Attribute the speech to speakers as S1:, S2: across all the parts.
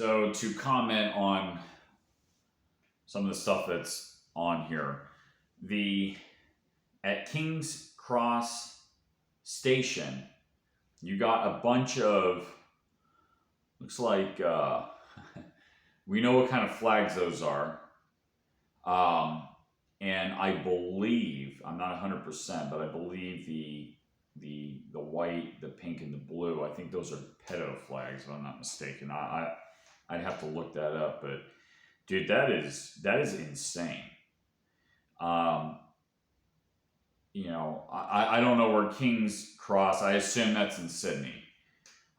S1: So to comment on some of the stuff that's on here, the at King's Cross Station, you got a bunch of looks like we know what kind of flags those are, and I believe I'm not 100%, but I believe the white, the pink, and the blue. I think those are pedo flags, if I'm not mistaken. I'd have to look that up, but dude, that is insane. Um, I don't know where King's Cross. I assume that's in Sydney.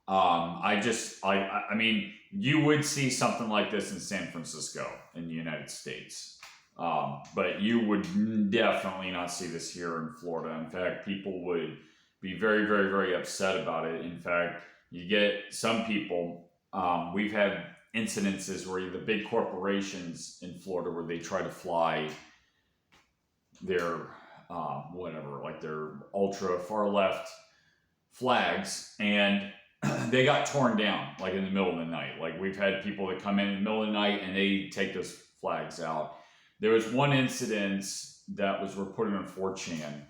S1: I mean, you would see something like this in San Francisco in the United States. But you would definitely not see this here in Florida. In fact, people would be very, very, very upset about it. In fact, you get some people, we've had incidences where the big corporations in Florida where they try to fly their, like their ultra far left flags, and they got torn down like in the middle of the night. Like we've had people that come in the middle of the night and they take those flags out. There was one incident that was reported on 4chan.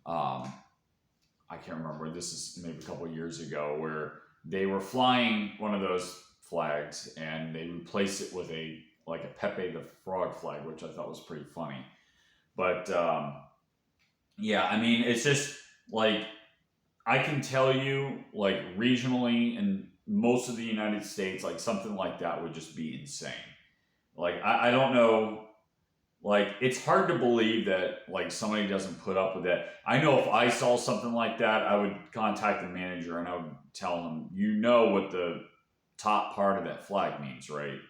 S1: I can't remember. This is maybe a couple of years ago, where they were flying one of those flags and they replaced it with a Pepe the Frog flag, which I thought was pretty funny. But yeah, I mean, it's just like I can tell you, like regionally in most of the United States, like something like that would just be insane. Like I don't know. Like, it's hard to believe that, like, somebody doesn't put up with that. I know if I saw something like that, I would contact the manager and I would tell him, you know what the top part of that flag means, right?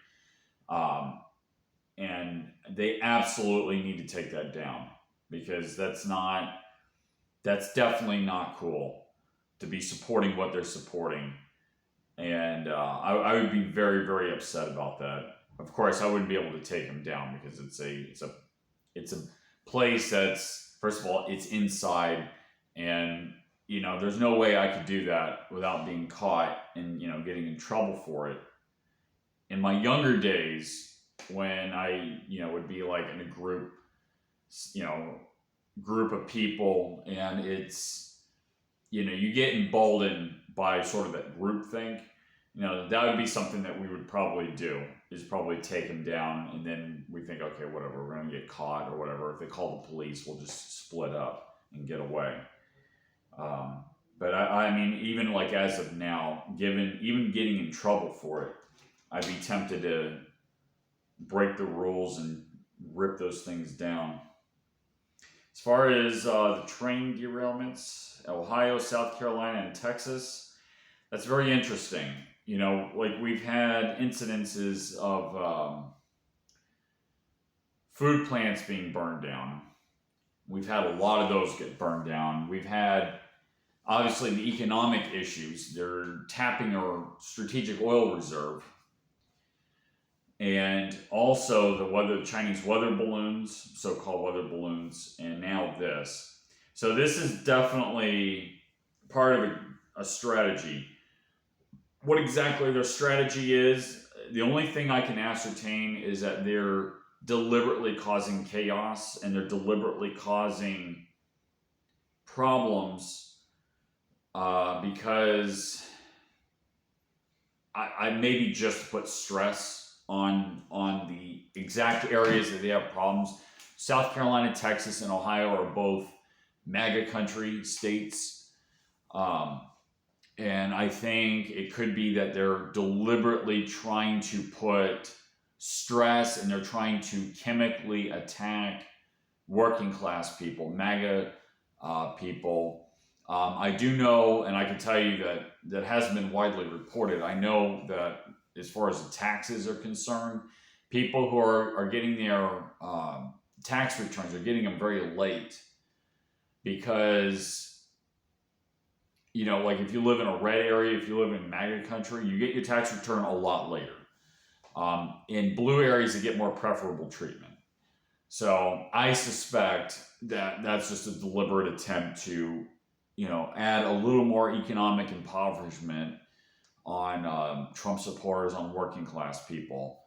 S1: And they absolutely need to take that down, because that's definitely not cool to be supporting what they're supporting. And I would be very, very upset about that. Of course, I wouldn't be able to take them down because it's a place that's, first of all, it's inside, and there's no way I could do that without being caught and getting in trouble for it. In my younger days, when I would be like in a group of people, and it's you get emboldened by sort of that group think. That would be something that we would probably do, is probably take him down, and then we think, okay, whatever, we're going to get caught or whatever. If they call the police, we'll just split up and get away. But I mean, even like as of now, even getting in trouble for it, I'd be tempted to break the rules and rip those things down. As far as the train derailments, Ohio, South Carolina, and Texas, that's very interesting. Like we've had incidences of food plants being burned down. We've had a lot of those get burned down. We've had, obviously, the economic issues. They're tapping our strategic oil reserve. And also the Chinese weather balloons, so-called weather balloons, and now this. So this is definitely part of a strategy. What exactly their strategy is, the only thing I can ascertain is that they're deliberately causing chaos, and they're deliberately causing problems because I maybe just put stress on the exact areas that they have problems. South Carolina, Texas, and Ohio are both MAGA country states. And I think it could be that they're deliberately trying to put stress, and they're trying to chemically attack working class people, MAGA people. I do know, and I can tell you that hasn't been widely reported. I know that as far as the taxes are concerned, people who are getting their tax returns are getting them very late, because like if you live in a red area, if you live in MAGA country, you get your tax return a lot later. In blue areas, you get more preferable treatment. So I suspect that that's just a deliberate attempt to, add a little more economic impoverishment Trump supporters, on working class people.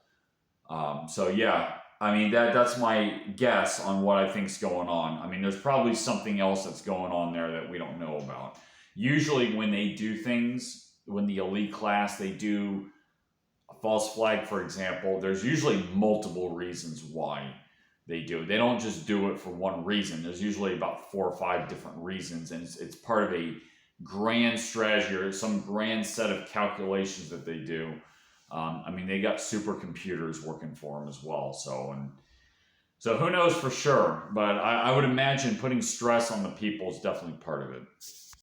S1: So yeah, I mean that's my guess on what I think's going on. I mean, there's probably something else that's going on there that we don't know about. Usually, when they do things, when the elite class they do a false flag, for example, there's usually multiple reasons why they do it. They don't just do it for one reason. There's usually about 4 or 5 different reasons, and it's part of a grand strategy or some grand set of calculations that they do. I mean, they got supercomputers working for them as well. So who knows for sure? But I would imagine putting stress on the people is definitely part of it.